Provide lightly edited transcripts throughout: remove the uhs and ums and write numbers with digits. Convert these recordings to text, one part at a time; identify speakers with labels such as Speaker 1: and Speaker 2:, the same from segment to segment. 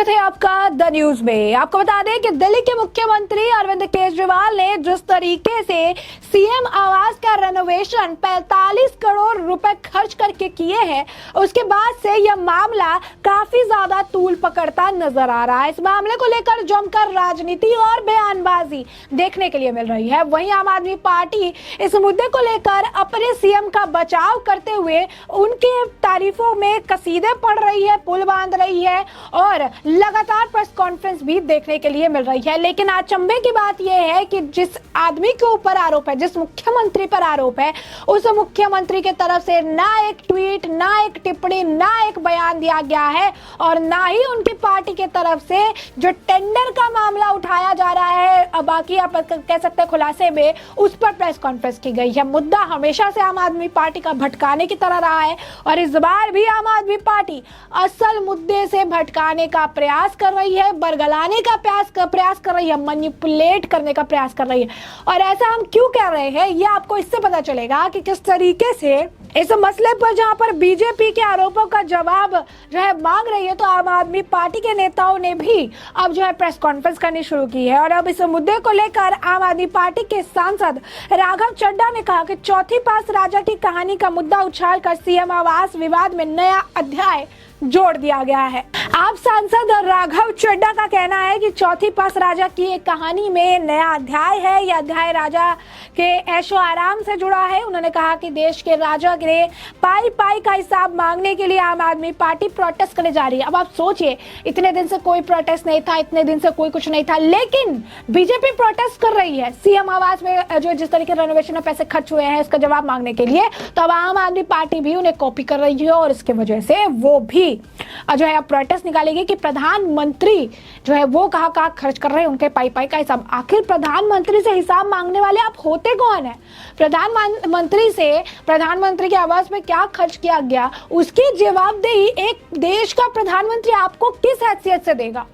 Speaker 1: स्वागत है आपका द न्यूज में। आपको बता दें कि दिल्ली के मुख्यमंत्री अरविंद केजरीवाल ने जिस तरीके से सीएम आवास का रेनोवेशन 45 करोड़ रुपए खर्च करके किए हैं, उसके बाद से यह मामला काफी ज्यादा तूल पकड़ता नजर आ रहा है। इस मामले को लेकर जमकर राजनीति और बयानबाजी देखने के लिए मिल रही है। वहीं आम आदमी पार्टी इस मुद्दे को लेकर अपने सीएम का बचाव करते हुए उनके तारीफों में कसीदे पढ़ रही है, पुल बांध रही है और लगातार प्रेस कॉन्फ्रेंस भी देखने के लिए मिल रही है। लेकिन अचंभे की बात यह है कि जिस आदमी के ऊपर आरोप है, जिस मुख्यमंत्री पर आरोप है, उस मुख्यमंत्री की तरफ से ना एक ट्वीट, ना एक टिप्पणी, ना एक बयान दिया गया है और ना ही उनकी पार्टी की तरफ से जो टेंडर का मामला उठाया जा रहा है, बाकी आप कह सकते हैं खुलासे में, उस पर प्रेस कॉन्फ्रेंस की गई है। मुद्दा हमेशा से आम आदमी पार्टी का भटकाने की तरह रहा है और इस बार भी आम आदमी पार्टी असल मुद्दे से भटकाने का प्रयास कर रही है, बरगलाने का प्रयास कर रही है, मैनिपुलेट करने का प्रयास कर रही है। और ऐसा हम क्यों कह रहे हैं, ये आपको इससे पता चलेगा कि किस तरीके से इस मसले पर, जहां पर बीजेपी के आरोपों का जवाब जो है मांग रही है, तो आम आदमी पार्टी के नेताओं ने भी अब जो है प्रेस कॉन्फ्रेंस करनी शुरू की है। और अब इस मुद्दे को लेकर आम आदमी पार्टी के सांसद राघव चड्ढा ने कहा कि चौथी पास राजा की कहानी का मुद्दा उछालकर सीएम आवास विवाद में नया अध्याय जोड़ दिया गया है। आप सांसद राघव चड्ढा का कहना है कि चौथी पास राजा की एक कहानी में नया अध्याय है। यह अध्याय राजा के ऐशो आराम से जुड़ा है। उन्होंने कहा कि देश के राजा ने पाई पाई का हिसाब मांगने के लिए आम आदमी पार्टी प्रोटेस्ट करने जा रही है। अब आप सोचिए, इतने दिन से कोई प्रोटेस्ट नहीं था, इतने दिन से कोई कुछ नहीं था, लेकिन बीजेपी प्रोटेस्ट कर रही है सीएम आवास में जो जिस तरीके रेनोवेशन में पैसे खर्च हुए हैं, इसका जवाब मांगने के लिए। तो अब आम आदमी पार्टी भी उन्हें कॉपी कर रही है और इसकी वजह से वो भी जो है प्रोटेस्ट निकालेगी कि प्रधानमंत्री जो है वो कहाँ खर्च कर रहे हैं उनके पाई पाई का हिसाब। आखिर प्रधानमंत्री से हिसाब मांगने वाले आप होते कौन है? प्रधानमंत्री से प्रधानमंत्री के आवास में क्या खर्च किया गया, उसकी जवाबदेही एक देश का प्रधानमंत्री आपको किस हैसियत से देगा?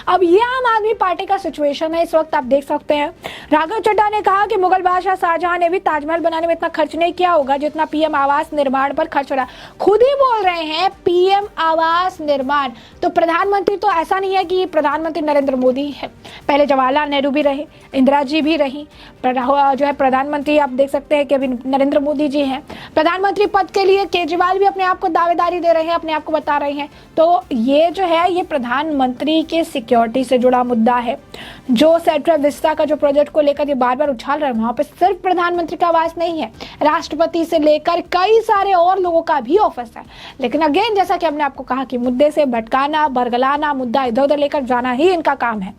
Speaker 1: अब ये आम आदमी पार्टी का सिचुएशन है इस वक्त। आप देख सकते हैं राघव चड्ढा ने कहा कि मुगल बादशाह शाहजहां ने भी ताजमहल बनाने में इतना खर्च नहीं किया होगा जितना पीएम आवास निर्माण पर खर्च हो रहा है। खुद ही बोल रहे हैं पीएम आवास निर्माण। तो प्रधानमंत्री तो ऐसा नहीं है कि प्रधानमंत्री नरेंद्र मोदी है, पहले जवाहरलाल नेहरू भी रहे, इंदिरा जी भी रही, जो है प्रधानमंत्री आप देख सकते हैं कि अभी नरेंद्र मोदी जी हैं। प्रधानमंत्री पद के लिए केजरीवाल भी अपने आप को दावेदारी दे रहे हैं, अपने आप को बता रहे हैं। तो ये जो है ये प्रधानमंत्री के सिक्योरिटी से जुड़ा मुद्दा है। जो सेंट्रल विस्टा का जो प्रोजेक्ट को लेकर ये बार बार उछाल रहे हैं, वहां पे सिर्फ प्रधानमंत्री का आवास नहीं है, राष्ट्रपति से लेकर कई सारे और लोगों का भी ऑफिस है। लेकिन अगेन, जैसा कि हमने आपको कहा कि मुद्दे से भटकाना, बरगलाना, मुद्दा इधर उधर लेकर जाना ही इनका काम है।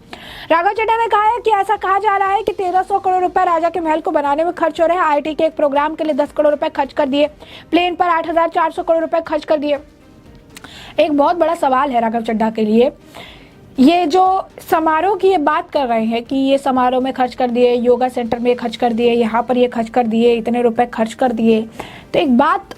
Speaker 1: राघव चड्ढा ने कहा है कि ऐसा कहा जा रहा है कि 1300 करोड़ रुपए राजा के महल को बनाने में खर्च हो रहे हैं। आईटी के एक प्रोग्राम के लिए 10 करोड़ रुपए खर्च कर दिए, प्लेन पर 8400 करोड़ रुपए खर्च कर दिए। एक बहुत बड़ा सवाल है राघव चड्ढा के लिए, ये जो समारोह की ये बात कर रहे हैं कि ये समारोह में खर्च कर दिए, योगा सेंटर में खर्च कर दिए, यहाँ पर ये खर्च कर दिए, इतने रुपए खर्च कर दिए। तो एक बात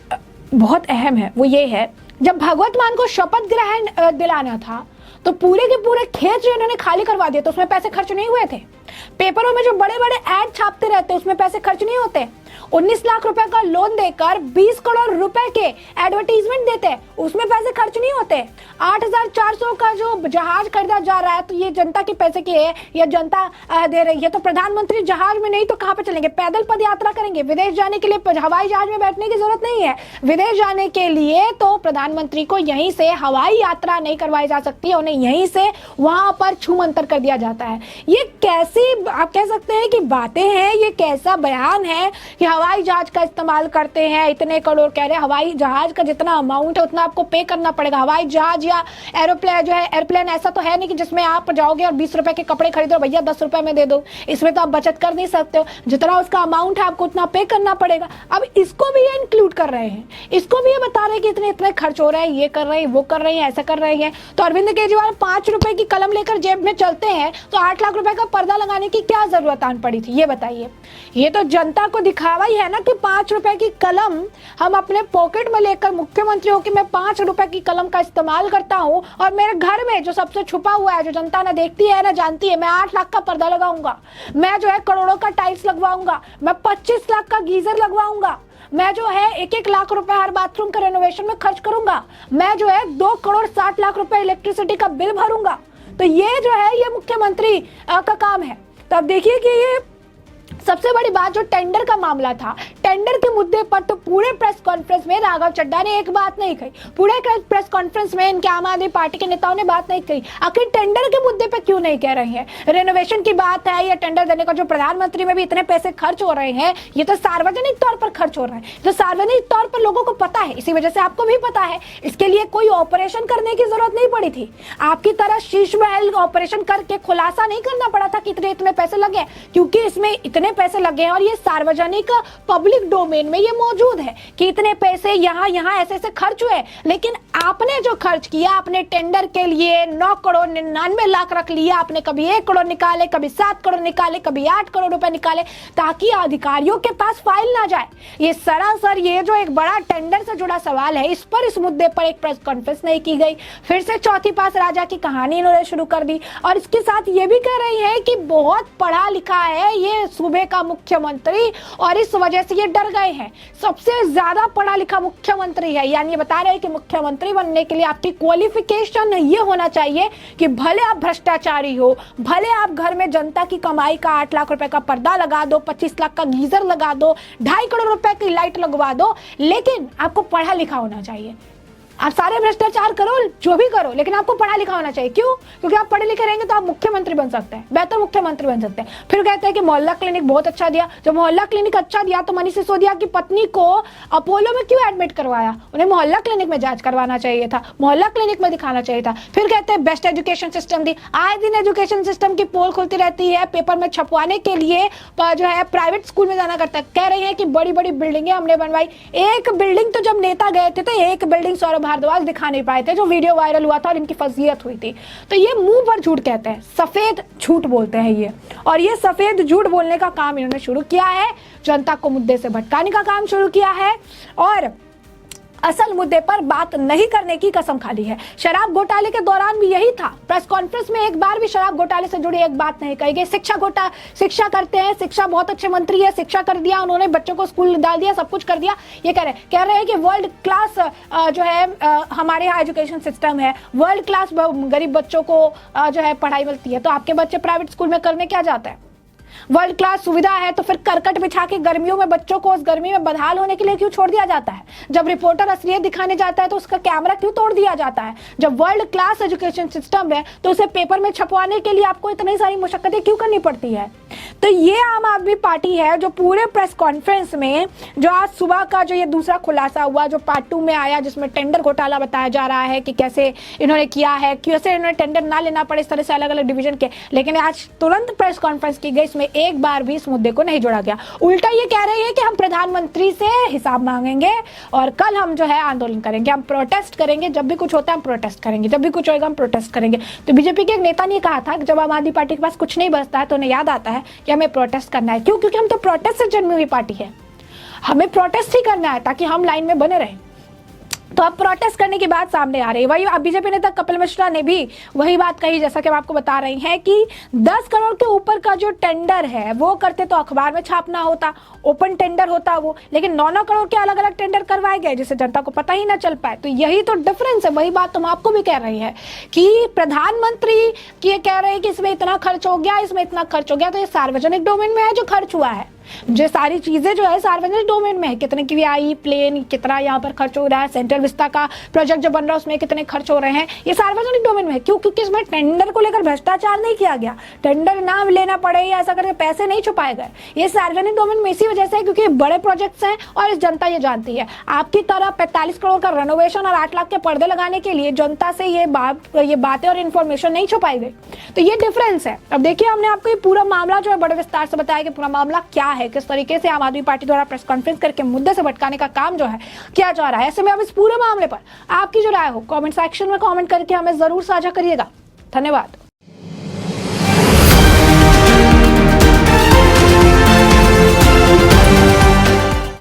Speaker 1: बहुत अहम है, वो ये है, जब भगवत मान को शपथ ग्रहण दिलाना था तो पूरे के पूरे खेत जो इन्होंने खाली करवा दिए, तो उसमें पैसे खर्च नहीं हुए थे। पेपरों में जो बड़े बड़े ऐड छापते रहते उसमें पैसे खर्च नहीं होते। 19 लाख रुपए का लोन देकर 20 करोड़ रुपए के एडवर्टीजमेंट देते, उसमें पैसे खर्च नहीं होते। 8400 का जो जहाज खरीदा जा रहा है, तो ये जनता के पैसे की है, ये जनता दे रही है। तो प्रधानमंत्री जहाज में नहीं तो कहां पे चलेंगे? पैदल पद यात्रा करेंगे। विदेश जाने के लिए हवाई जहाज में बैठने की जरूरत नहीं है। विदेश जाने के लिए तो प्रधानमंत्री को यहीं से हवाई यात्रा नहीं करवाई जा सकती है, उन्हें यहीं से वहां पर छूमंतर कर दिया जाता है। ये कैसी आप कह सकते हैं कि बातें हैं, ये कैसा बयान है कि हवाई जहाज का इस्तेमाल करते हैं, इतने करोड़ कह रहे हैं। हवाई जहाज का जितना अमाउंट है उतना आपको पे करना पड़ेगा। हवाई जहाज या एरोप्लेन जो है, एयरप्लेन ऐसा तो है नहीं कि जिसमें आप जाओगे और 20 रुपए के कपड़े खरीदो, भैया 10 रुपए में दे दो। इसमें तो आप बचत कर नहीं सकते हो, जितना उसका अमाउंट है आपको उतना पे करना पड़ेगा। अब इसको भी ये इंक्लूड कर रहे हैं, इसको भी ये बता रहे हैं कि इतने इतने खर्च हो रहे हैं, ये कर रहे हैं, वो कर रहे हैं, ऐसा कर रहे हैं। तो अरविंद केजरीवाल 5 रुपए की कलम लेकर जेब में चलते हैं, तो 8 लाख रुपए का पर्दा लगाने की क्या जरूरत आन पड़ी थी, ये बताइए। ये तो जनता को दिखावा ही है ना कि 5 रुपए की कलम हम अपने पॉकेट में लेकर मुख्यमंत्री हो कि मैं 5 रुपए की कलम का इस्तेमाल करता हूं और मेरे घर में जो सबसे छुपा हुआ है, जो जनता ना देखती है ना जानती है, मैं 8 लाख का पर्दा लगाऊंगा, मैं जो है करोड़ों का टाइल्स लगवाऊंगा, मैं 25 लाख का गीजर लगवाऊंगा, मैं जो है 1-1 लाख रुपए हर बाथरूम के रेनोवेशन में खर्च करूंगा, मैं जो है 2 करोड़ 60 लाख रुपए इलेक्ट्रिसिटी का बिल भरूंगा। तो ये जो है ये मुख्यमंत्री का काम है। तो अब देखिए कि ये सबसे बड़ी बात जो टेंडर का मामला था, टेंडर के मुद्दे पर तो पूरे प्रेस कॉन्फ्रेंस में राघव चड्ढा ने एक बात नहीं कही, पूरे प्रेस कॉन्फ्रेंस में इनके आम आदमी पार्टी के नेताओं ने बात नहीं कही। आखिर टेंडर के मुद्दे पे क्यों नहीं कह रहे हैं? रेनोवेशन की बात है या टेंडर देने का जो प्रधानमंत्री में भी इतने पैसे खर्च हो रहे हैं, ये तो सार्वजनिक तौर पर खर्च हो रहे हैं, तो सार्वजनिक तौर पर लोगों को पता है, इसी वजह से आपको भी पता है। इसके लिए कोई ऑपरेशन करने की जरूरत नहीं पड़ी थी। आपकी तरह शीश महल ऑपरेशन करके खुलासा नहीं करना पड़ा था कि इतने पैसे लगे, क्योंकि इसमें इतने पैसे लगे हैं और ये सार्वजनिक पब्लिक डोमेन में ये मौजूद है कि इतने पैसे यहाँ ऐसे खर्च हुए। लेकिन आपने जो खर्च किया, आपने टेंडर के लिए 9 करोड़ 99 लाख रख लिया, आपने कभी 1 करोड़ निकाले, कभी 7 करोड़ निकाले, कभी 8 करोड़ रुपए निकाले, ताकि अधिकारियों के पास फाइल ना जाए। ये सरासर ये जो एक बड़ा टेंडर से जुड़ा सवाल है, इस पर इस मुद्दे पर एक प्रेस कॉन्फ्रेंस नहीं की गई। फिर से चौथी पास राजा की कहानी इन्होंने शुरू कर दी और इसके साथ ये भी कह रही है कि बहुत पढ़ा लिखा है ये सूबे का मुख्यमंत्री और इस वजह से ये डर गए हैं। सबसे ज्यादा पढ़ा लिखा मुख्यमंत्री है, यानी ये बता रहे हैं कि मुख्यमंत्री बनने के लिए आपकी क्वालिफिकेशन ये होना चाहिए कि भले आप भ्रष्टाचारी हो, भले आप घर में जनता की कमाई का 8 लाख रुपए का पर्दा लगा दो, 25 लाख का गीजर लगा दो, 2.5 करोड़ रुपए की लाइट लगवा दो, लेकिन आपको पढ़ा लिखा होना चाहिए। आप सारे भ्रष्टाचार करो, जो भी करो, लेकिन आपको पढ़ा लिखा होना चाहिए। क्यों? क्योंकि आप पढ़े लिखे रहेंगे तो आप मुख्यमंत्री बन सकते हैं, बेहतर मुख्यमंत्री बन सकते हैं। फिर कहते हैं कि मोहल्ला क्लिनिक बहुत अच्छा दिया। जब मोहल्ला क्लिनिक अच्छा दिया तो मनीष सिसोदिया की पत्नी को अपोलो में क्यों एडमिट करवाया? उन्हें मोहल्ला क्लिनिक में जांच करवाना चाहिए था, मोहल्ला क्लिनिक में दिखाना चाहिए था। फिर कहते हैं बेस्ट एजुकेशन सिस्टम दी। आए दिन एजुकेशन सिस्टम की पोल खुलती रहती है, पेपर में छपवाने के लिए जो है प्राइवेट स्कूल में जाना करता है। कह रही है कि बड़ी बड़ी बिल्डिंगें हमने बनवाई। एक बिल्डिंग तो जब नेता गए थे तो एक बिल्डिंग सौरभ भारद्वाज दिखा नहीं पाए थे, जो वीडियो वायरल हुआ था और इनकी फजीयत हुई थी। तो ये मुंह पर झूठ कहते हैं, सफेद झूठ बोलते हैं ये, और ये सफेद झूठ बोलने का काम इन्होंने शुरू किया है, जनता को मुद्दे से भटकाने का काम शुरू किया है और असल मुद्दे पर बात नहीं करने की कसम खा ली है। शराब घोटाले के दौरान भी यही था। प्रेस कॉन्फ्रेंस में एक बार भी शराब घोटाले से जुड़ी एक बात नहीं कही गई। शिक्षा करते हैं, शिक्षा बहुत अच्छे मंत्री है, शिक्षा कर दिया उन्होंने, बच्चों को स्कूल डाल दिया, सब कुछ कर दिया। ये कह रहे हैं कि वर्ल्ड क्लास जो है हमारे यहाँ एजुकेशन सिस्टम है, वर्ल्ड क्लास गरीब बच्चों को जो है पढ़ाई मिलती है। तो आपके बच्चे प्राइवेट स्कूल में करने क्या जाते हैं? वर्ल्ड क्लास सुविधा है तो फिर करकट बिछा के गर्मियों में बच्चों को उस गर्मी में बदहाल होने के लिए क्यों छोड़ दिया जाता है? जब रिपोर्टर असलियत दिखाने जाता है तो उसका कैमरा क्यों तोड़ दिया जाता है? जब वर्ल्ड क्लास एजुकेशन सिस्टम है तो उसे पेपर में छपवाने के लिए आपको इतनी सारी मुशक्कतें क्यों करनी पड़ती है? तो ये आम आदमी पार्टी है जो पूरे प्रेस कॉन्फ्रेंस में जो आज सुबह का जो ये दूसरा खुलासा हुआ, जो पार्ट 2 में आया, जिसमें टेंडर घोटाला बताया जा रहा है कि कैसे इन्होंने किया है, कैसे इन्होंने टेंडर ना लेना पड़े इस तरह से अलग अलग डिवीजन के, लेकिन आज तुरंत प्रेस कॉन्फ्रेंस की गई, इसमें एक बार भी इस मुद्दे को नहीं जोड़ा गया। उल्टा ये कह रही है कि हम प्रधानमंत्री से हिसाब मांगेंगे और कल हम जो है आंदोलन करेंगे, हम प्रोटेस्ट करेंगे, जब भी कुछ होता है हम प्रोटेस्ट करेंगे, जब भी कुछ होगा हम प्रोटेस्ट करेंगे। तो बीजेपी के एक नेता ने कहा था कि जब आम आदमी पार्टी के पास कुछ नहीं बचता है तो उन्हें याद आता है कि हमें प्रोटेस्ट करना है। क्यों? क्योंकि हम तो प्रोटेस्ट से जन्मी हुई पार्टी है, हमें प्रोटेस्ट ही करना है ताकि हम लाइन में बने रहें। तो अब प्रोटेस्ट करने की बात सामने आ रही है। वही अब बीजेपी नेता कपिल मिश्रा ने भी वही बात कही, जैसा कि हम आपको बता रही हैं कि 10 करोड़ के ऊपर का जो टेंडर है वो करते तो अखबार में छापना होता, ओपन टेंडर होता वो, लेकिन 9-9 करोड़ के अलग अलग टेंडर करवाए गए जिससे जनता को पता ही ना चल पाए। तो यही तो डिफरेंस है। वही बात हम आपको भी कह रही है कि प्रधानमंत्री ये कह रहे हैं कि इसमें इतना खर्च हो गया, इसमें इतना खर्च हो गया, तो ये सार्वजनिक डोमेन में है जो खर्च हुआ है, जो सारी चीजें जो है सार्वजनिक डोमेन में है। कितने की आई प्लेन, कितना यहाँ पर खर्च हो रहा है, सेंट्रल विस्ता का प्रोजेक्ट जो बन रहा है उसमें कितने खर्च हो रहे हैं, ये सार्वजनिक डोमेन में है। क्यों? क्योंकि इसमें टेंडर को लेकर भ्रष्टाचार नहीं किया गया, टेंडर ना लेना पड़े या ऐसा करके पैसे नहीं छुपाए गए। ये सार्वजनिक डोमेन में इसी वजह से है क्योंकि बड़े प्रोजेक्ट्स हैं और इस जनता ये जानती है। आपकी तरह 45 करोड़ का रेनोवेशन और 8 लाख के पर्दे लगाने के लिए जनता से ये बातें और इन्फॉर्मेशन नहीं छुपाई गई। तो ये डिफरेंस है। अब देखिए, हमने आपको ये पूरा मामला जो है बड़े विस्तार से बताया कि पूरा मामला क्या है, किस तरीके से आम आदमी पार्टी द्वारा प्रेस कॉन्फ्रेंस करके मुद्दे से भटकाने का काम जो है किया जा रहा है। ऐसे में अब इस पूरे मामले पर आपकी जो राय हो कमेंट सेक्शन में कमेंट करके हमें जरूर साझा करिएगा। धन्यवाद।